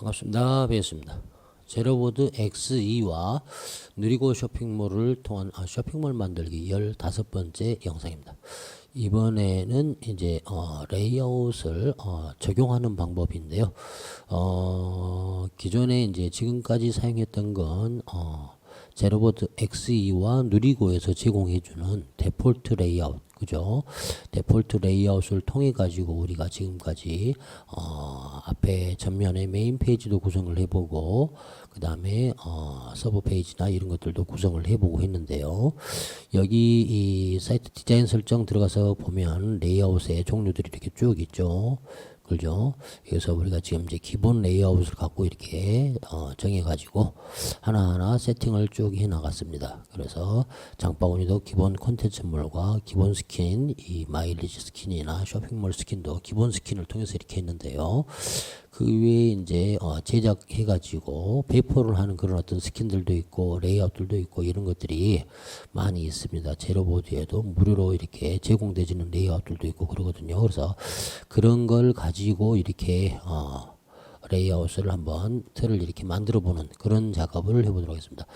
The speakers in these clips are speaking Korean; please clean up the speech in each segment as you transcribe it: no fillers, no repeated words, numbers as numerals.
반갑습니다. 뵙겠습니다. 제로보드 X2와 누리고 쇼핑몰을 통한 쇼핑몰 만들기 15번째 영상입니다. 이번에는 이제 레이아웃을 적용하는 방법인데요. 기존에 이제 지금까지 사용했던 건 제로보드 X2와 누리고에서 제공해주는 데폴트 레이아웃, 그죠? 데폴트 레이아웃을 통해 가지고 우리가 지금까지 앞에 전면에 메인 페이지도 구성을 해보고 그 다음에 서브 페이지나 이런 것들도 구성을 해보고 했는데요. 여기 이 사이트 디자인 설정 들어가서 보면 레이아웃의 종류들이 이렇게 쭉 있죠. 그죠? 그래서 우리가 지금 이제 기본 레이아웃을 갖고 이렇게 정해가지고 하나하나 세팅을 쭉 해 나갔습니다. 그래서 장바구니도 기본 콘텐츠몰과 기본 스킨, 이 마일리지 스킨이나 쇼핑몰 스킨도 기본 스킨을 통해서 이렇게 했는데요. 그 외에 이제 제작해가지고 배포를 하는 그런 어떤 스킨들도 있고 레이아웃들도 있고 이런 것들이 많이 있습니다. 제로보드에도 무료로 이렇게 제공되지는 레이아웃들도 있고 그러거든요. 그래서 그런 걸 가지고 이렇게 레이아웃을 한번 틀을 이렇게 만들어 보는 그런 작업을 해보도록 하겠습니다.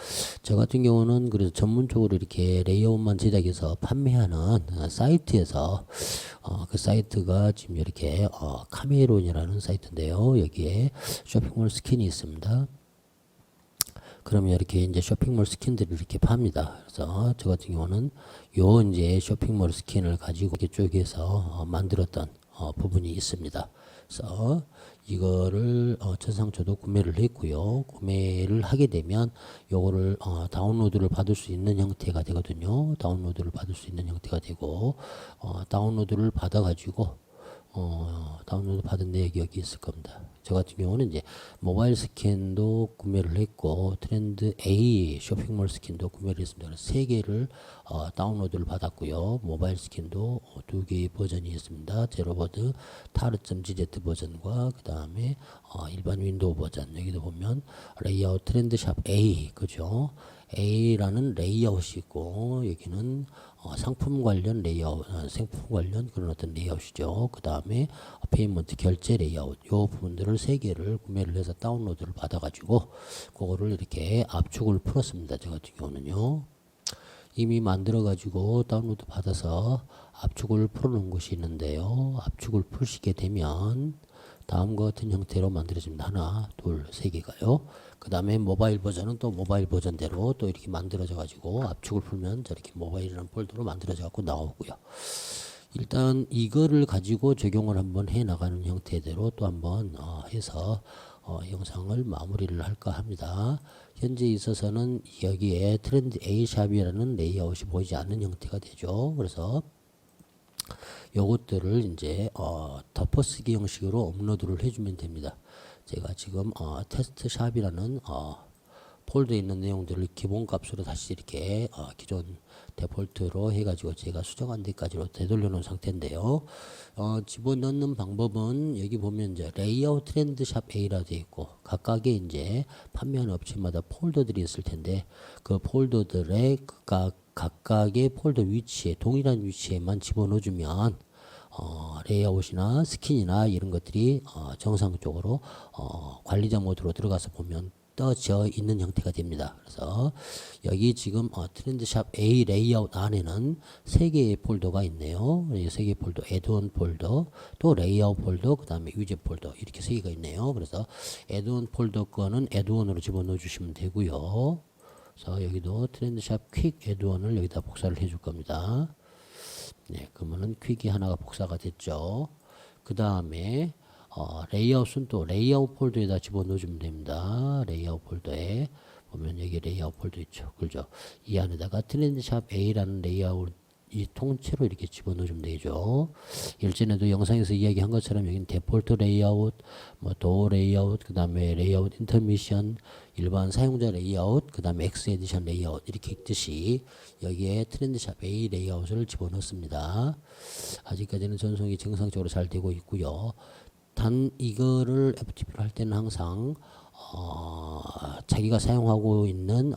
저 같은 경우는 그래서 전문적으로 이렇게 레이아웃만 제작해서 판매하는 사이트에서 그 사이트가 지금 이렇게 카메론이라는 사이트인데요. 여기에 쇼핑몰 스킨이 있습니다. 그러면 이렇게 이제 쇼핑몰 스킨들을 이렇게 팝니다. 그래서 저 같은 경우는 요 이제 쇼핑몰 스킨을 가지고 이렇게 쪼개서 만들었던 부분이 있습니다. 그래서 이거를 천상초도 구매를 했고요. 구매를 하게 되면 요거를 다운로드를 받을 수 있는 형태가 되거든요. 다운로드를 받을 수 있는 형태가 되고 다운로드를 받아 가지고 다운로드 받은 내역이 여기 있을 겁니다. 저 같은 경우는 이제 모바일 스킨도 구매를 했고 트렌드 A 쇼핑몰 스킨도 구매를 했습니다. 그래서 3개를 다운로드를 받았고요. 모바일 스킨도 2개의 버전이 있습니다. 제로버드 타르.gz 버전과 그 다음에 일반 윈도우 버전. 여기도 보면 레이아웃 트렌드샵 A, 그죠? A라는 레이아웃이 있고 여기는 상품 관련 레이아웃, 상품 관련 그런 어떤 레이아웃이죠. 그 다음에 페이먼트 결제 레이아웃, 요 부분들을 3개를 구매를 해서 다운로드를 받아가지고 그거를 이렇게 압축을 풀었습니다. 저 같은 경우는요. 이미 만들어가지고 다운로드 받아서 압축을 풀어놓은 것이 있는데요. 압축을 푸시게 되면 다음과 같은 형태로 만들어집니다. 하나, 둘, 3개가요. 그 다음에 모바일 버전은 또 모바일 버전대로 또 이렇게 만들어져 가지고 압축을 풀면 저렇게 모바일이라는 폴더로 만들어져 갖고 나오고요. 일단 이거를 가지고 적용을 한번 해 나가는 형태대로 또 한번 해서 영상을 마무리를 할까 합니다. 현재 있어서는 여기에 트렌드 A 샵이라는 레이아웃이 보이지 않는 형태가 되죠. 그래서 요것들을 이제 덮어쓰기 형식으로 업로드를 해주면 됩니다. 제가 지금 테스트 샵이라는 폴더에 있는 내용들을 기본값으로 다시 이렇게 기존 데폴트로 해가지고 제가 수정한 데까지로 되돌려 놓은 상태인데요. 집어넣는 방법은 여기 보면 이제 레이아웃 트렌드샵 A라 되어 있고 각각의 이제 판매하는 업체마다 폴더들이 있을 텐데 그 폴더들의 각각의 폴더 위치에 동일한 위치에만 집어넣어주면 레이아웃이나 스킨이나 이런 것들이 정상적으로 관리자 모드로 들어가서 보면 떠져 있는 형태가 됩니다. 그래서 여기 지금 트렌드샵 A 레이아웃 안에는 3개의 폴더가 있네요. 3개의 폴더, 애드온 폴더, 또 레이아웃 폴더, 그 다음에 위젯 폴더 이렇게 3개가 있네요. 그래서 애드온 폴더 거는 애드온으로 집어넣어 주시면 되고요. 그래서 여기도 트렌드샵 퀵 애드온을 여기다 복사를 해줄 겁니다. 네, 그러면은 퀵이 하나가 복사가 됐죠. 그 다음에 레이아웃은 또 레이아웃 폴더에다 집어넣어주면 됩니다. 레이아웃 폴더에 보면 여기 레이아웃 폴더 있죠. 그죠? 이 안에다가 트렌드샵 A라는 레이아웃 이 통째로 이렇게 집어넣어주면 되죠. 일전에도 영상에서 이야기한 것처럼 여기는 데폴트 레이아웃, 뭐 도어 레이아웃, 그 다음에 레이아웃 인터미션, 일반 사용자 레이아웃, 그 다음에 X 에디션 레이아웃 이렇게 있듯이 여기에 트렌드샵 A 레이아웃을 집어넣습니다. 아직까지는 전송이 정상적으로 잘 되고 있고요. 단 이거를 FTP로 할 때는 항상 자기가 사용하고 있는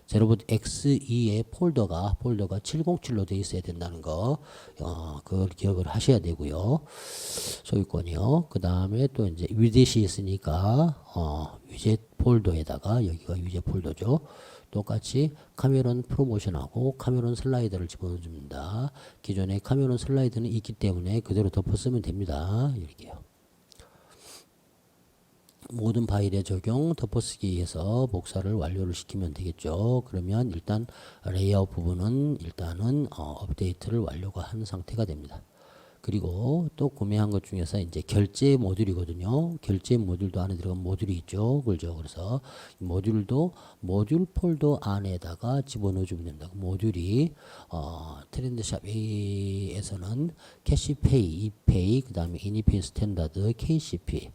제로봇 X2의 폴더가 707로 되어 있어야 된다는 거, 그걸 기억을 하셔야 되고요. 소유권이요. 그 다음에 또 이제 위젯이 있으니까, 위젯 폴더에다가, 여기가 위젯 폴더죠. 똑같이 카메론 프로모션하고 카메론 슬라이더를 집어넣어줍니다. 기존에 카메론 슬라이더는 있기 때문에 그대로 덮어쓰면 됩니다. 이렇게요. 모든 파일의 적용 덮어쓰기에서 복사를 완료를 시키면 되겠죠. 그러면 일단 레이아웃 부분은 일단은 업데이트를 완료가 한 상태가 됩니다. 그리고 또 구매한 것 중에서 이제 결제 모듈이거든요. 결제 모듈도 안에 들어간 모듈이 있죠. 그죠? 그래서 이 모듈도 모듈 폴더 안에다가 집어넣어 주면 됩니다. 모듈이 트렌드샵 A에서는 캐시페이, 이페이, 그 다음에 이니페이 스탠다드, KCP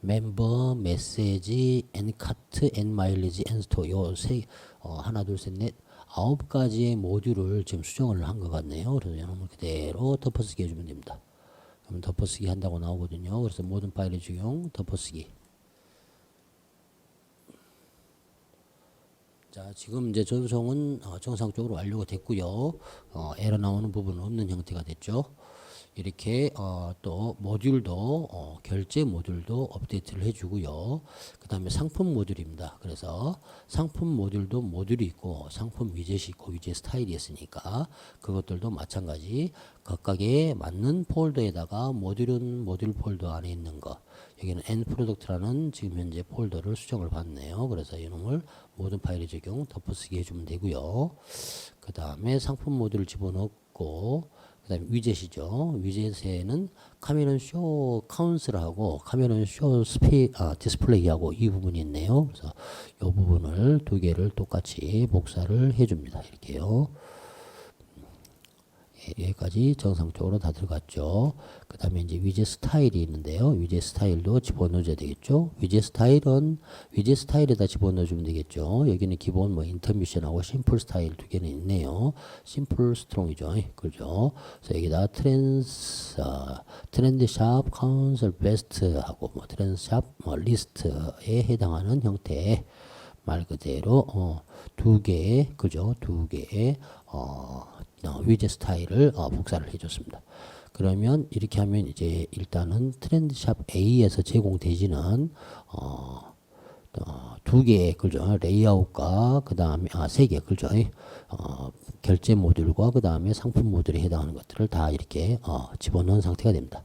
멤버, 메시지, 엔카트, 엔마일리지, 엔스토어 요 하나 둘 셋 넷 9가지의 모듈을 지금 수정을 한 것 같네요. 그래서 이놈을 그대로 덮어쓰기 해주면 됩니다. 그럼 덮어쓰기 한다고 나오거든요. 그래서 모든 파일의 적용 덮어쓰기. 자, 지금 이제 전송은 정상적으로 완료가 됐고요. 에러 나오는 부분은 없는 형태가 됐죠. 이렇게 또 모듈도 결제 모듈도 업데이트를 해주고요. 그 다음에 상품 모듈입니다. 그래서 상품 모듈도 모듈이 있고 상품 위젯이 있고 위젯 스타일이 있으니까 그것들도 마찬가지 각각에 맞는 폴더에다가 모듈은 모듈 폴더 안에 있는 거, 여기는 N 프로덕트라는 지금 현재 폴더를 수정을 받네요. 그래서 이놈을 모든 파일에 적용 덮어쓰기 해주면 되고요. 그 다음에 상품 모듈을 집어넣고 그 다음에 위젯이죠. 위젯에는 카메론 쇼 카운슬하고 카메론 쇼 디스플레이하고 이 부분이 있네요. 그래서 이 부분을 두 개를 똑같이 복사를 해줍니다. 이렇게요. 여기까지 정상적으로 다 들어갔죠. 그 다음에 이제 위젯 스타일이 있는데요. 위젯 스타일도 집어넣어줘야 되겠죠. 위젯 스타일은 위젯 스타일에다 집어넣어주면 되겠죠. 여기는 기본 뭐 인터미션하고 심플 스타일 두 개는 있네요. 심플 스트롱이죠. 그죠. 그래서 여기다 트렌드샵 카운슬 베스트하고 뭐 트렌드샵 뭐 리스트에 해당하는 형태 말 그대로 두 개의 그죠. 두 개의 위젯 스타일을 복사를 해줬습니다. 그러면 이렇게 하면 이제 일단은 트렌드샵 A에서 제공되지는 두 개의 그죠 레이아웃과 그 다음에 세 개 그죠 결제 모듈과 그 다음에 상품 모듈에 해당하는 것들을 다 이렇게 집어넣은 상태가 됩니다.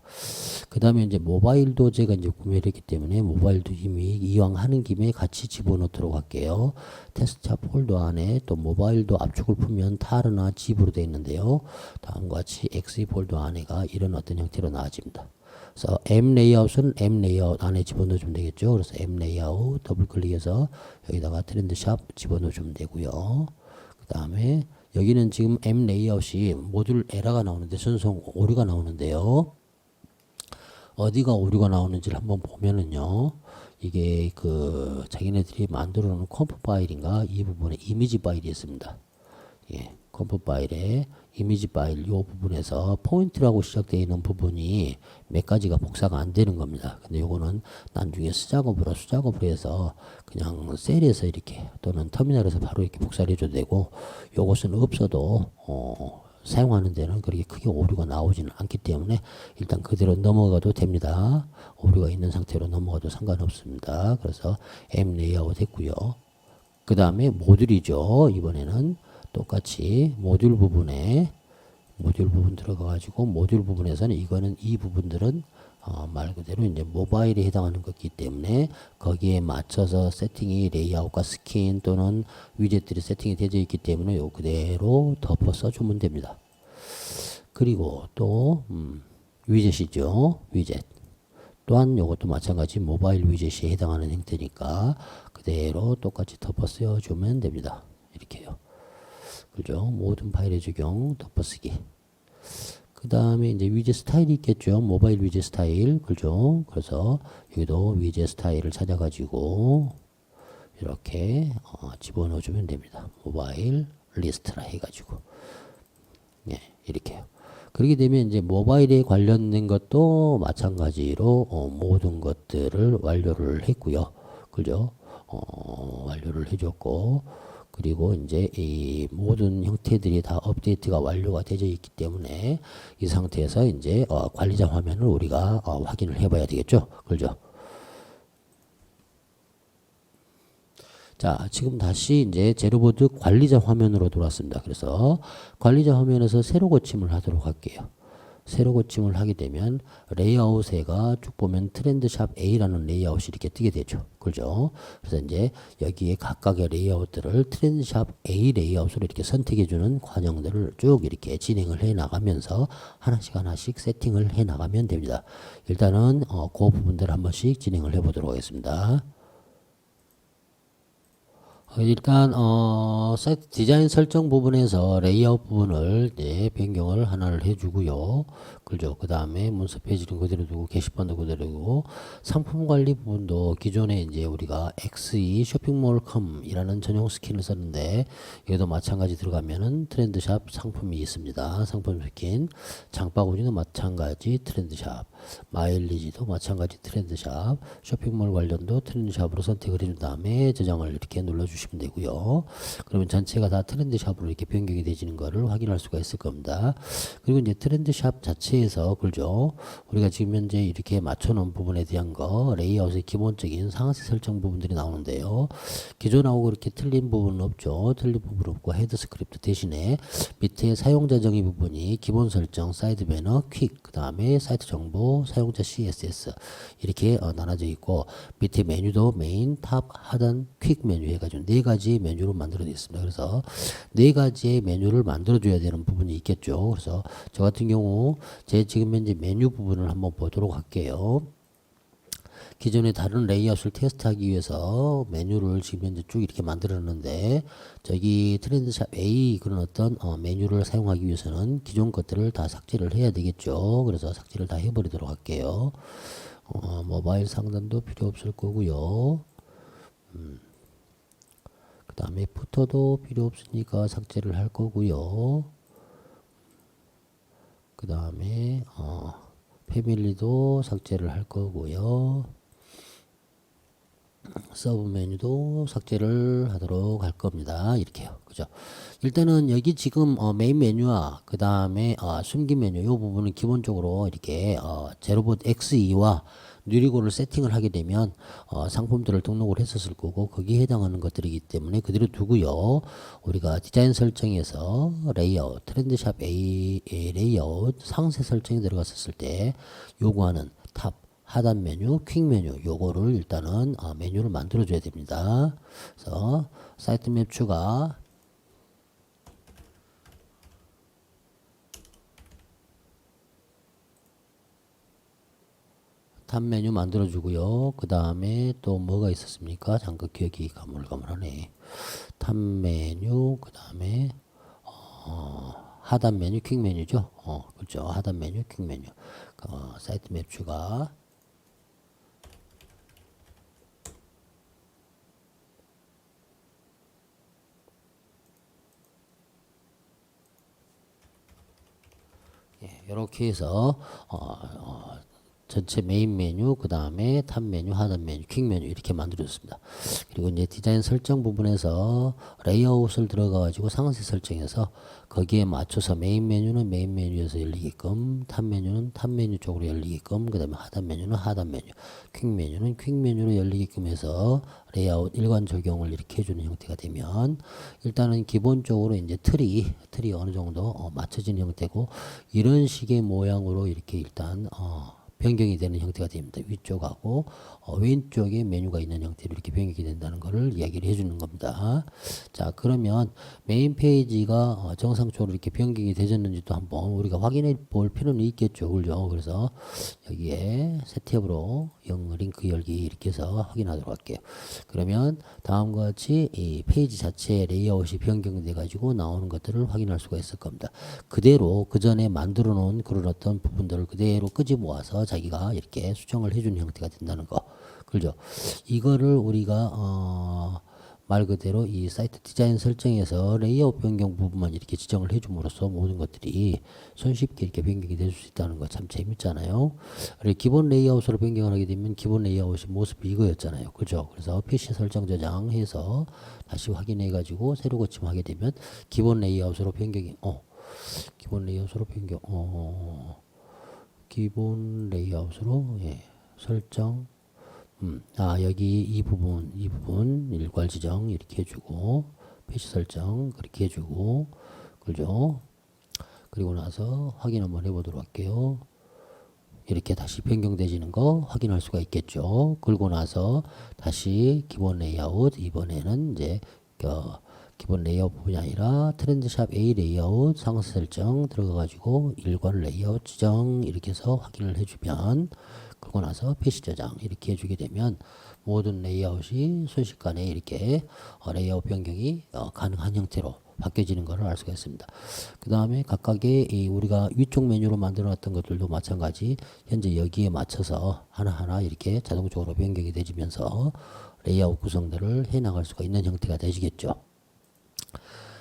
그 다음에 이제 모바일도 제가 이제 구매를 했기 때문에 모바일도 이미 이왕 하는 김에 같이 집어넣도록 할게요. 테스트샵 폴더 안에 또 모바일도 압축을 풀면 타르나 집으로 되어 있는데요. 다음과 같이 XE 폴더 안에가 이런 어떤 형태로 나와집니다. 그래서 M 레이아웃은 M 레이아웃 안에 집어넣어주면 되겠죠. 그래서 M 레이아웃 더블 클릭해서 여기다가 트렌드샵 집어넣어주면 되고요. 그 다음에 여기는 지금 M 레이아웃이 모듈 에러가 나오는데 전송 오류가 나오는데요. 어디가 오류가 나오는지를 한번 보면은요. 이게 그 자기네들이 만들어 놓은 컴프 파일인가 이 부분에 이미지 파일이 있습니다. 예, 컴프 파일에 이미지 파일 이 부분에서 포인트라고 시작되어 있는 부분이 몇 가지가 복사가 안 되는 겁니다. 근데 요거는 나중에 수작업으로 해서 그냥 셀에서 이렇게 또는 터미널에서 바로 이렇게 복사를 해줘도 되고 요것은 없어도 사용하는 데는 그렇게 크게 오류가 나오지는 않기 때문에 일단 그대로 넘어가도 됩니다. 오류가 있는 상태로 넘어가도 상관없습니다. 그래서 M 레이아웃 했고요. 그 다음에 모듈이죠. 이번에는 똑같이 모듈 부분 들어가 가지고 모듈 부분에서는 이거는 이 부분들은 말 그대로 이제 모바일에 해당하는 것이기 때문에 거기에 맞춰서 세팅이 레이아웃과 스킨 또는 위젯들이 세팅이 되어 있기 때문에 요 그대로 덮어 써주면 됩니다. 그리고 또 위젯이죠. 위젯 또한 이것도 마찬가지 모바일 위젯에 해당하는 형태니까 그대로 똑같이 덮어 쓰여주면 됩니다. 이렇게요. 그죠? 모든 파일의 적용 덮어쓰기. 그 다음에 이제 위젯 스타일이 있겠죠. 모바일 위젯 스타일. 그죠? 그래서 여기도 위젯 스타일을 찾아가지고 이렇게 집어넣어주면 됩니다. 모바일 리스트라 해가지고. 예, 이렇게요. 그렇게 되면 이제 모바일에 관련된 것도 마찬가지로 모든 것들을 완료를 했고요. 그죠? 완료를 해줬고, 그리고 이제 이 모든 형태들이 다 업데이트가 완료가 되어 있기 때문에 이 상태에서 이제 관리자 화면을 우리가 확인을 해봐야 되겠죠. 그죠? 자, 지금 다시 이제 제로보드 관리자 화면으로 돌아왔습니다. 그래서 관리자 화면에서 새로 고침을 하도록 할게요. 새로 고침을 하게 되면 레이아웃에가 쭉 보면 트렌드샵 A라는 레이아웃이 이렇게 뜨게 되죠. 그죠? 그래서 이제 여기에 각각의 레이아웃들을 트렌드샵 A 레이아웃으로 이렇게 선택해주는 과정들을 쭉 이렇게 진행을 해 나가면서 하나씩 세팅을 해 나가면 됩니다. 일단은 그 부분들 한 번씩 진행을 해 보도록 하겠습니다. 일단 사이트 디자인 설정 부분에서 레이아웃 부분을 변경을 하나를 해주고요. 그죠? 그 다음에 문서 페이지는 그대로 두고 게시판도 그대로 두고 상품 관리 부분도 기존에 이제 우리가 XE 쇼핑몰컴이라는 전용 스킨을 썼는데 여기도 마찬가지 들어가면은 트렌드샵 상품이 있습니다. 상품 스킨, 장바구니도 마찬가지 트렌드샵, 마일리지도 마찬가지 트렌드샵, 쇼핑몰 관련도 트렌드샵으로 선택을 해준 다음에 저장을 이렇게 눌러주시면 되고요. 그러면 전체가 다 트렌드샵으로 이렇게 변경이 되지는 거를 확인할 수가 있을 겁니다. 그리고 이제 트렌드샵 자체에서 그죠? 우리가 지금 현재 이렇게 맞춰놓은 부분에 대한 거 레이아웃의 기본적인 상세 설정 부분들이 나오는데요. 기존하고 그렇게 틀린 부분은 없죠. 틀린 부분 없고 헤드 스크립트 대신에 밑에 사용자 정의 부분이 기본 설정, 사이드 배너, 퀵, 그 다음에 사이트 정보, 사용자 CSS 이렇게 나눠져 있고 밑에 메뉴도 메인, 탑, 하단, 퀵 메뉴 해가지고 네 가지 메뉴로 만들어져 있습니다. 그래서 네 가지의 메뉴를 만들어줘야 되는 부분이 있겠죠. 그래서 저 같은 경우 제 지금 현재 메뉴 부분을 한번 보도록 할게요. 기존의 다른 레이아웃을 테스트하기 위해서 메뉴를 지금 현재 쭉 이렇게 만들었는데 저기 트렌드샵 A 그런 어떤 메뉴를 사용하기 위해서는 기존 것들을 다 삭제를 해야 되겠죠. 그래서 삭제를 다 해버리도록 할게요. 모바일 상단도 필요 없을 거고요. 그 다음에 푸터도 필요 없으니까 삭제를 할 거고요. 그 다음에 패밀리도 삭제를 할 거고요. 서브 메뉴도 삭제를 하도록 할 겁니다. 이렇게요. 그죠? 일단은 여기 지금 메인 메뉴와 그 다음에 숨긴 메뉴 이 부분은 기본적으로 이렇게 제로봇 XE와 누리고를 세팅을 하게 되면 상품들을 등록을 했었을 거고 거기에 해당하는 것들이기 때문에 그대로 두고요. 우리가 디자인 설정에서 레이아웃, 트렌드샵 A 레이아웃 상세 설정에 들어갔었을 때 요구하는 탑, 하단 메뉴, 퀵 메뉴 요거를 일단은 메뉴를 만들어 줘야 됩니다. 그래서 사이트 맵 추가, 탑 메뉴 만들어 주고요. 그 다음에 또 뭐가 있었습니까? 잠깐 기억이 가물가물하네. 탑 메뉴, 그 다음에 하단 메뉴, 퀵 메뉴죠. 그렇죠. 하단 메뉴, 퀵 메뉴. 사이트 맵 추가. 예, 이렇게 해서 전체 메인 메뉴, 그 다음에 탑 메뉴, 하단 메뉴, 퀵 메뉴 이렇게 만들어줬습니다. 그리고 이제 디자인 설정 부분에서 레이아웃을 들어가가지고 상세 설정해서 거기에 맞춰서 메인 메뉴는 메인 메뉴에서 열리게끔, 탑 메뉴는 탑 메뉴 쪽으로 열리게끔, 그 다음에 하단 메뉴는 하단 메뉴, 퀵 메뉴는 퀵 메뉴로 열리게끔 해서 레이아웃 일관 적용을 이렇게 해주는 형태가 되면 일단은 기본적으로 이제 틀이 어느 정도 맞춰진 형태고 이런 식의 모양으로 이렇게 일단 변경이 되는 형태가 됩니다. 위쪽하고 왼쪽에 메뉴가 있는 형태로 이렇게 변경이 된다는 것을 이야기를 해주는 겁니다. 자, 그러면 메인 페이지가 정상적으로 이렇게 변경이 되었는지도 한번 우리가 확인해 볼 필요는 있겠죠. 그죠? 그래서 여기에 새 탭으로 링크 열기 이렇게 해서 확인하도록 할게요. 그러면 다음과 같이 이 페이지 자체 레이아웃이 변경돼 가지고 나오는 것들을 확인할 수가 있을 겁니다. 그대로 그 전에 만들어 놓은 그런 어떤 부분들을 그대로 끄집어 와서 자기가 이렇게 수정을 해주는 형태가 된다는 거. 그죠? 이거를 우리가 말 그대로 이 사이트 디자인 설정에서 레이아웃 변경 부분만 이렇게 지정을 해줌으로써 모든 것들이 손쉽게 이렇게 변경이 될 수 있다는 거 참 재밌잖아요. 기본 레이아웃으로 변경을 하게 되면 기본 레이아웃이 모습이 이거였잖아요. 그죠? 그래서 PC 설정 저장해서 다시 확인해 가지고 새로 고침하게 되면 기본 레이아웃으로 변경이 기본 레이아웃으로 변경 기본 레이아웃으로 설정 여기 이 부분 일괄 지정 이렇게 해주고 표시 설정 그렇게 해주고 그죠? 그리고 나서 확인 한번 해보도록 할게요. 이렇게 다시 변경되지는 거 확인할 수가 있겠죠. 그리고 나서 다시 기본 레이아웃 이번에는 이제 기본 레이아웃 부분이 아니라 트렌드샵 A 레이아웃 상세 설정 들어가가지고 일괄 레이아웃 지정 이렇게 해서 확인을 해주면 그러고 나서 표시 저장 이렇게 해주게 되면 모든 레이아웃이 순식간에 이렇게 레이아웃 변경이 가능한 형태로 바뀌어지는 것을 알 수가 있습니다. 그 다음에 각각의 우리가 위쪽 메뉴로 만들어 놨던 것들도 마찬가지 현재 여기에 맞춰서 하나하나 이렇게 자동적으로 변경이 되면서 레이아웃 구성들을 해 나갈 수가 있는 형태가 되시겠죠.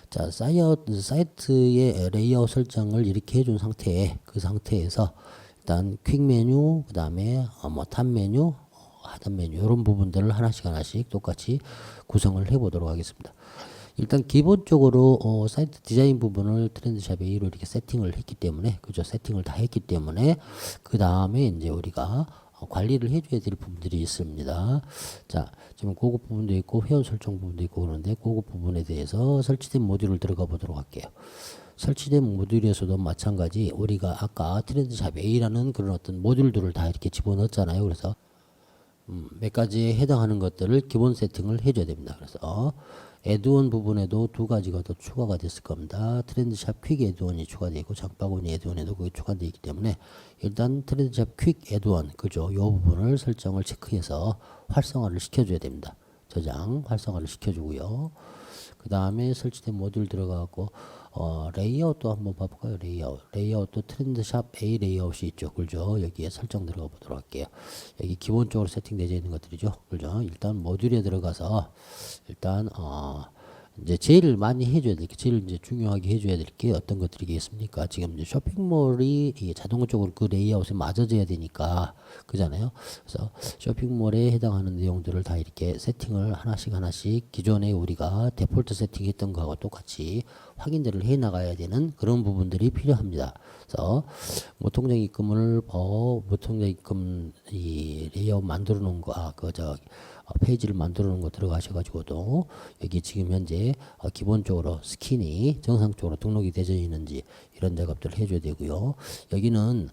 자, 사이트의 레이아웃 설정을 이렇게 해준 상태에 그 상태에서 일단 퀵 메뉴, 그 다음에 탑 메뉴, 하단 메뉴 이런 부분들을 하나씩 똑같이 구성을 해보도록 하겠습니다. 일단 기본적으로 사이트 디자인 부분을 트렌드샵 A로 이렇게 세팅을 했기 때문에 그죠? 세팅을 다 했기 때문에 그 다음에 이제 우리가 관리를 해줘야 될 부분들이 있습니다. 자, 지금 그것 부분도 있고 회원 설정 부분도 있고 그런데 그것 부분에 대해서 설치된 모듈을 들어가 보도록 할게요. 설치된 모듈에서도 마찬가지 우리가 아까 트렌드샵 A라는 그런 어떤 모듈들을 다 이렇게 집어넣었잖아요. 그래서 몇 가지에 해당하는 것들을 기본 세팅을 해줘야 됩니다. 그래서 애드온 부분에도 두 가지가 더 추가가 됐을 겁니다. 트렌드샵 퀵 애드온이 추가되고 장바구니 애드온에도 그게 추가되어 있기 때문에 일단 트렌드샵 퀵 애드온 그죠? 이 부분을 설정을 체크해서 활성화를 시켜줘야 됩니다. 저장 활성화를 시켜주고요. 그 다음에 설치된 모듈 들어가고 레이아웃도 한번 봐볼까요? 레이아웃도 트렌드샵 A 레이아웃이 있죠. 그죠? 여기에 설정 들어가 보도록 할게요. 여기 기본적으로 세팅되어 있는 것들이죠. 그죠? 일단 모듈에 들어가서 일단 이제 제일 많이 해줘야 될 게, 제일 이제 중요하게 해줘야 될 게 어떤 것들이겠습니까? 지금 이제 쇼핑몰이 자동적으로 그 레이아웃에 맞아져야 되니까, 그잖아요. 그래서 쇼핑몰에 해당하는 내용들을 다 이렇게 세팅을 하나씩 기존에 우리가 데폴트 세팅했던 거하고 똑같이 확인들을 해 나가야 되는 그런 부분들이 필요합니다. 그래서 무통장 입금을 무통장 입금 이 레이아웃 만들어 놓은 거, 페이지를 만들어 놓은 거 들어가셔가지고도 여기 지금 현재 기본적으로 스킨이 정상적으로 등록이 되어 있는지 이런 작업들을 해줘야 되고요. 여기는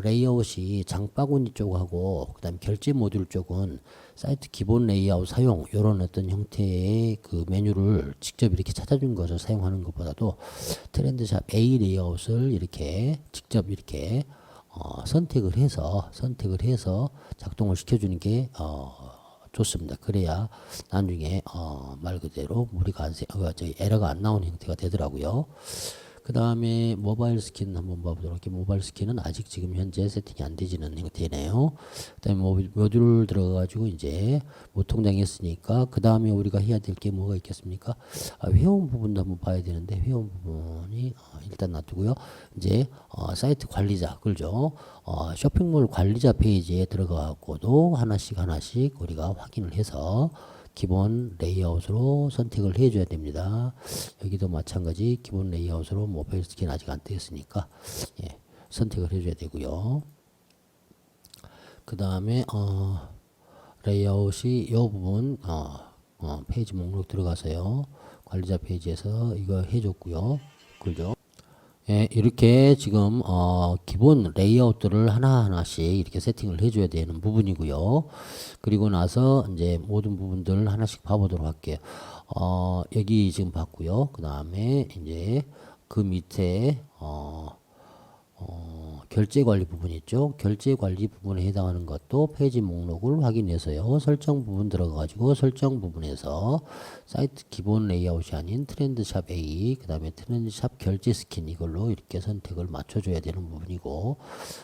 레이아웃이 장바구니 쪽하고 그 다음 결제 모듈 쪽은 사이트 기본 레이아웃 사용 이런 어떤 형태의 그 메뉴를 직접 이렇게 찾아준 것을 사용하는 것보다도 트렌드샵 A 레이아웃을 이렇게 직접 이렇게 선택을 해서 작동을 시켜주는 게 좋습니다. 그래야 나중에 말 그대로 무리가 에러가 안 나오는 형태가 되더라고요. 그 다음에 모바일 스킨 한번 봐보도록 할게요. 모바일 스킨은 아직 지금 현재 세팅이 안 되지는 형태네요. 그 다음에 모듈 들어가가지고 이제 무통장이 했으니까 그 다음에 우리가 해야 될 게 뭐가 있겠습니까? 회원 부분도 한번 봐야 되는데 회원 부분이 일단 놔두고요. 이제 사이트 관리자 그죠? 쇼핑몰 관리자 페이지에 들어가고도 하나씩 우리가 확인을 해서 기본 레이아웃으로 선택을 해줘야 됩니다. 여기도 마찬가지 기본 레이아웃으로 모바일 스킨 아직 안 뜨였으니까 선택을 해줘야 되고요. 그 다음에 레이아웃이 이 부분 페이지 목록 들어가서요. 관리자 페이지에서 이거 해줬고요. 그죠? 예, 이렇게 지금 기본 레이아웃들을 하나하나씩 이렇게 세팅을 해줘야 되는 부분이고요. 그리고 나서 이제 모든 부분들 하나씩 봐보도록 할게요. 여기 지금 봤고요. 그 다음에 이제 그 밑에 결제 관리 부분 있죠. 결제 관리 부분에 해당하는 것도 페이지 목록을 확인해서요. 설정 부분 들어가가지고 설정 부분에서 사이트 기본 레이아웃이 아닌 트렌드샵 A, 그 다음에 트렌드샵 결제 스킨 이걸로 이렇게 선택을 맞춰줘야 되는 부분이고,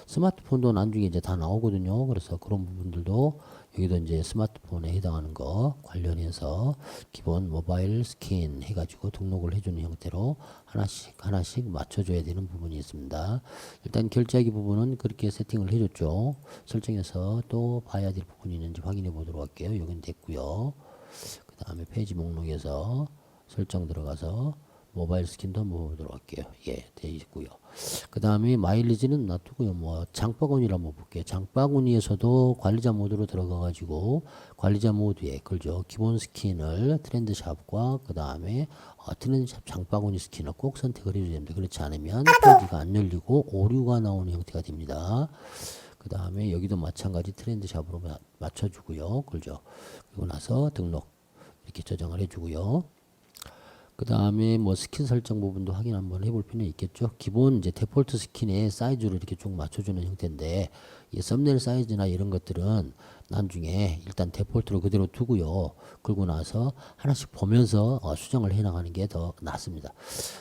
스마트폰도 나중에 이제 다 나오거든요. 그래서 그런 부분들도 여기도 이제 스마트폰에 해당하는 거 관련해서 기본 모바일 스킨 해가지고 등록을 해주는 형태로 하나씩 맞춰줘야 되는 부분이 있습니다. 일단 결제하기 부분은 그렇게 세팅을 해줬죠. 설정해서 또 봐야 될 부분이 있는지 확인해 보도록 할게요. 여긴 됐고요. 그 다음에 페이지 목록에서 설정 들어가서 모바일 스킨도 한번 보도록 할게요. 예, 되어 있고요. 그 다음에 마일리지는 놔두고요. 뭐 장바구니를 한번 볼게요. 장바구니에서도 관리자 모드로 들어가가지고 관리자 모드에 걸죠. 기본 스킨을 트렌드샵과 그 다음에 트렌드샵 장바구니 스킨을 꼭 선택을 해줘야 됩니다. 그렇지 않으면 페이지가 안 열리고 오류가 나오는 형태가 됩니다. 그 다음에 여기도 마찬가지 트렌드샵으로 맞춰주고요. 그죠? 그리고 나서 등록 이렇게 저장을 해주고요. 그 다음에 뭐 스킨 설정 부분도 확인 한번 해볼 필요는 있겠죠. 기본 이제 데폴트 스킨의 사이즈를 이렇게 쭉 맞춰주는 형태인데, 이 썸네일 사이즈나 이런 것들은 나중에 일단 데폴트로 그대로 두고요. 그러고 나서 하나씩 보면서 수정을 해 나가는 게 더 낫습니다.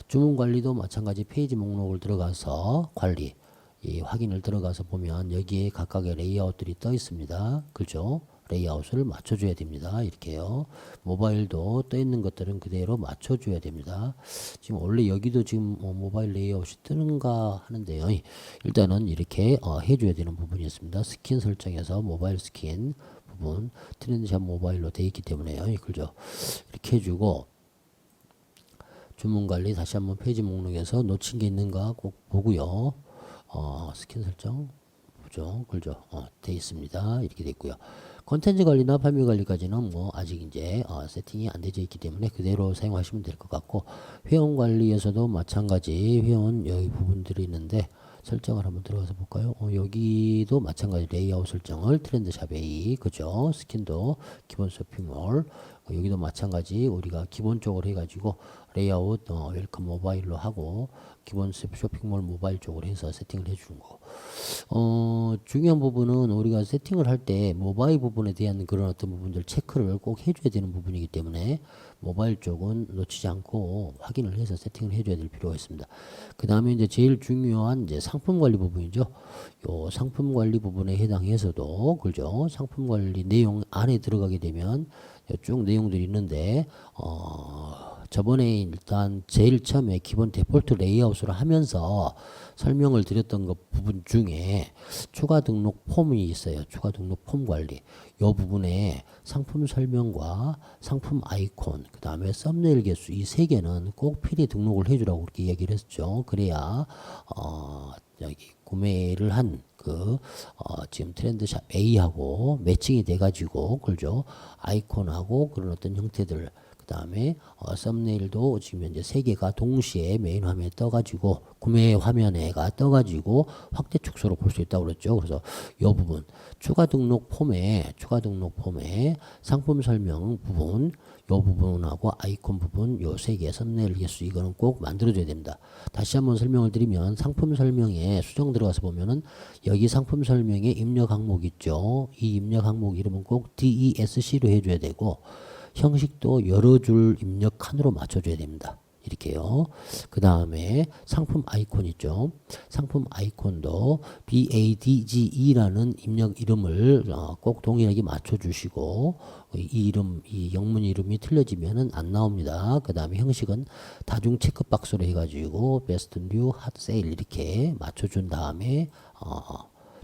주문 관리도 마찬가지 페이지 목록을 들어가서 관리 이 확인을 들어가서 보면 여기에 각각의 레이아웃들이 떠 있습니다. 그죠? 레이아웃을 맞춰줘야 됩니다. 이렇게요. 모바일도 떠 있는 것들은 그대로 맞춰줘야 됩니다. 지금 원래 여기도 지금 모바일 레이아웃이 뜨는가 하는데요. 일단은 이렇게 해줘야 되는 부분이 있습니다. 스킨 설정에서 모바일 스킨 부분 트렌드샵 모바일로 되어 있기 때문에요. 그죠? 이렇게 해주고 주문 관리 다시 한번 페이지 목록에서 놓친 게 있는가 꼭 보고요. 스킨 설정 보죠. 그죠? 돼 있습니다. 이렇게 돼 있고요. 콘텐츠 관리나 판매 관리까지는 뭐 아직 이제 세팅이 안 되어 있기 때문에 그대로 사용하시면 될 것 같고, 회원 관리에서도 마찬가지 회원 여기 부분들이 있는데 설정을 한번 들어가서 볼까요? 여기도 마찬가지 레이아웃 설정을 트렌드샵 A 그죠? 스킨도 기본 쇼핑몰 여기도 마찬가지 우리가 기본적으로 해가지고 레이아웃 웰컴 모바일로 하고 기본 쇼핑몰 모바일 쪽으로 해서 세팅을 해주는 거. 중요한 부분은 우리가 세팅을 할 때 모바일 부분에 대한 그런 어떤 부분들 체크를 꼭 해줘야 되는 부분이기 때문에 모바일 쪽은 놓치지 않고 확인을 해서 세팅을 해줘야 될 필요가 있습니다. 그 다음에 이제 제일 중요한 이제 상품 관리 부분이죠. 요 상품 관리 부분에 해당해서도 그죠? 상품 관리 내용 안에 들어가게 되면 쭉 내용들이 있는데 저번에 일단 제일 처음에 기본 데폴트 레이아웃을 하면서 설명을 드렸던 것 부분 중에 추가 등록 폼이 있어요. 추가 등록 폼 관리. 이 부분에 상품 설명과 상품 아이콘, 그 다음에 썸네일 개수 이 세 개는 꼭 필히 등록을 해주라고 그렇게 이야기를 했죠. 그래야 여기 구매를 한 지금 트렌드샵 A하고 매칭이 돼가지고 그죠? 아이콘하고 그런 어떤 형태들 그 다음에 썸네일도 지금 현재 세 개가 동시에 메인 화면에 떠가지고 구매 화면에가 떠가지고 확대 축소로 볼 수 있다고 그랬죠. 그래서 이 부분 추가 등록 폼에 상품 설명 부분 이 부분하고 아이콘 부분 요 세 개 썸네일 개수 이거는 꼭 만들어줘야 됩니다. 다시 한번 설명을 드리면 상품 설명에 수정 들어가서 보면은 여기 상품 설명에 입력 항목 있죠. 이 입력 항목 이름은 꼭 DESC로 해줘야 되고 형식도 여러 줄 입력 칸으로 맞춰줘야 됩니다. 이렇게요. 그 다음에 상품 아이콘 있죠. 상품 아이콘도 BADGE라는 입력 이름을 꼭 동일하게 맞춰주시고 이 영문 이름이 틀려지면은 안 나옵니다. 그 다음에 형식은 다중 체크박스로 해가지고 베스트 뉴 핫 세일 이렇게 맞춰준 다음에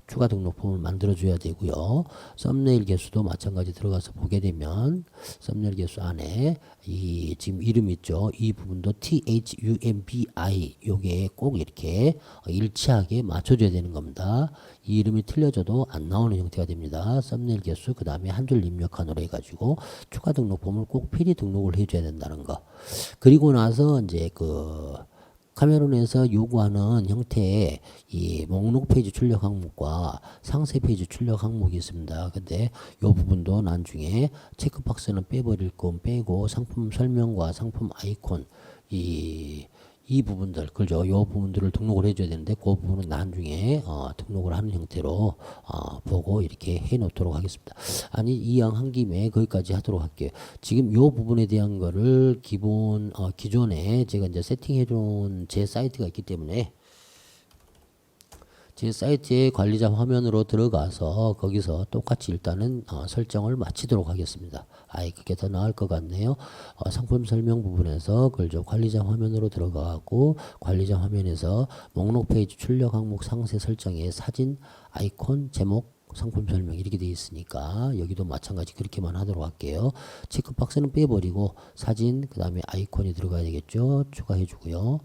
추가 등록 폼을 만들어줘야 되고요. 썸네일 개수도 마찬가지 들어가서 보게 되면 썸네일 개수 안에 이 지금 이름 있죠. 이 부분도 THUMBI 요게 꼭 이렇게 일치하게 맞춰줘야 되는 겁니다. 이 이름이 틀려져도 안 나오는 형태가 됩니다. 썸네일 개수 그 다음에 한 줄 입력한으로 해가지고 추가 등록 폼을 꼭 필히 등록을 해줘야 된다는 거. 그리고 나서 이제 카메론에서 요구하는 형태의 이 목록 페이지 출력 항목과 상세 페이지 출력 항목이 있습니다. 근데 요 부분도 나중에 체크박스는 빼버릴 건 빼고 상품 설명과 상품 아이콘 이 부분들, 그죠? 요 부분들을 등록을 해줘야 되는데, 그 부분은 나중에, 등록을 하는 형태로, 보고 이렇게 해 놓도록 하겠습니다. 아니, 이왕 한 김에 거기까지 하도록 할게요. 지금 요 부분에 대한 거를 기존에 제가 이제 세팅해 놓은 제 사이트가 있기 때문에, 제 사이트의 관리자 화면으로 들어가서 거기서 똑같이 일단은 설정을 마치도록 하겠습니다. 그게 더 나을 것 같네요. 상품 설명 부분에서 그걸 좀 관리자 화면으로 들어가고 관리자 화면에서 목록 페이지 출력 항목 상세 설정에 사진, 아이콘, 제목, 상품 설명 이렇게 되어 있으니까 여기도 마찬가지 그렇게만 하도록 할게요. 체크박스는 빼버리고 사진 그 다음에 아이콘이 들어가야 되겠죠. 추가해 주고요.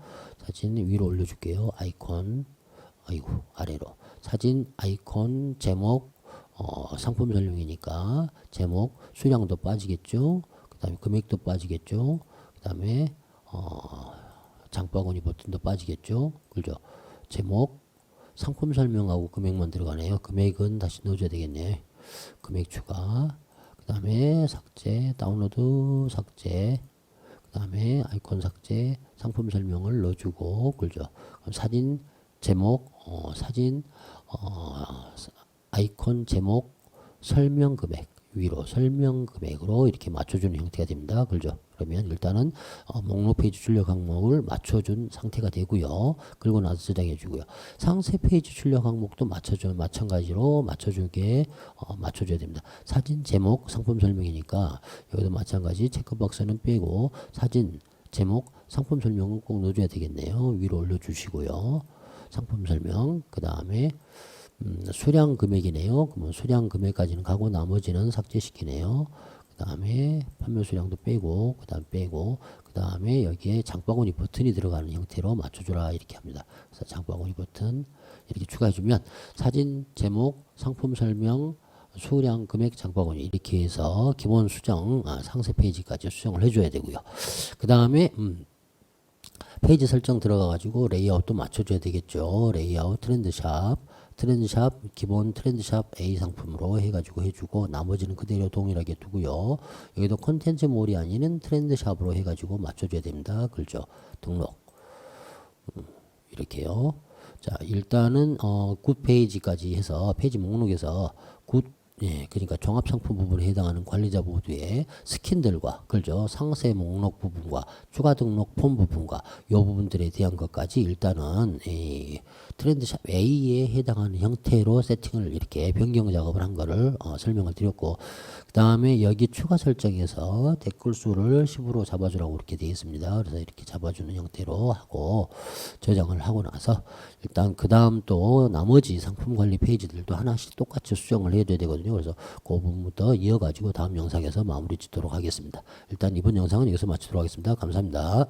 사진 위로 올려줄게요. 아이콘 아래로 사진 아이콘 제목 상품 설명이니까 제목 수량도 빠지겠죠. 그 다음에 금액도 빠지겠죠. 그 다음에 장바구니 버튼도 빠지겠죠. 그죠? 제목 상품 설명하고 금액만 들어가네요. 금액은 다시 넣어줘야 되겠네. 금액 추가 그 다음에 삭제 다운로드 삭제 그 다음에 아이콘 삭제 상품 설명을 넣어주고 그죠? 그럼 사진 제목, 사진, 아이콘 제목, 설명 금액 위로 설명 금액으로 이렇게 맞춰주는 형태가 됩니다. 그죠? 그러면 일단은 목록 페이지 출력 항목을 맞춰준 상태가 되고요. 그리고 나서 저장해 주고요. 상세 페이지 출력 항목도 마찬가지로 맞춰줘야 됩니다. 사진 제목 상품 설명이니까 여기도 마찬가지 체크박스는 빼고 사진 제목 상품 설명은 꼭 넣어줘야 되겠네요. 위로 올려주시고요. 상품 설명 그 다음에 수량 금액이네요. 그러면 수량 금액까지는 가고 나머지는 삭제시키네요. 그 다음에 판매 수량도 빼고 그 다음에 여기에 장바구니 버튼이 들어가는 형태로 맞춰주라 이렇게 합니다. 그래서 장바구니 버튼 이렇게 추가해주면 사진 제목 상품 설명 수량 금액 장바구니 이렇게 해서 기본 수정 상세 페이지까지 수정을 해줘야 되고요. 그 다음에 페이지 설정 들어가가지고 레이아웃도 맞춰줘야 되겠죠. 레이아웃 트렌드샵 기본 트렌드샵 A 상품으로 해가지고 해주고 나머지는 그대로 동일하게 두고요. 여기도 콘텐츠 몰이 아닌 트렌드샵으로 해가지고 맞춰줘야 됩니다. 그렇죠. 등록 이렇게요. 자 일단은 굿 페이지까지 해서 페이지 목록에서 그러니까 종합상품 부분에 해당하는 관리자 보드의 스킨들과 그죠 상세 목록 부분과 추가 등록 폼 부분과 이 부분들에 대한 것까지 일단은 트렌드샵 A에 해당하는 형태로 세팅을 이렇게 변경 작업을 한 거를 설명을 드렸고 그 다음에 여기 추가 설정에서 댓글 수를 10으로 잡아주라고 이렇게 되어 있습니다. 그래서 이렇게 잡아주는 형태로 하고 저장을 하고 나서 일단 그 다음 또 나머지 상품 관리 페이지들도 하나씩 똑같이 수정을 해야 되거든요. 그래서 그 부분부터 이어가지고 다음 영상에서 마무리 짓도록 하겠습니다. 일단 이번 영상은 여기서 마치도록 하겠습니다. 감사합니다.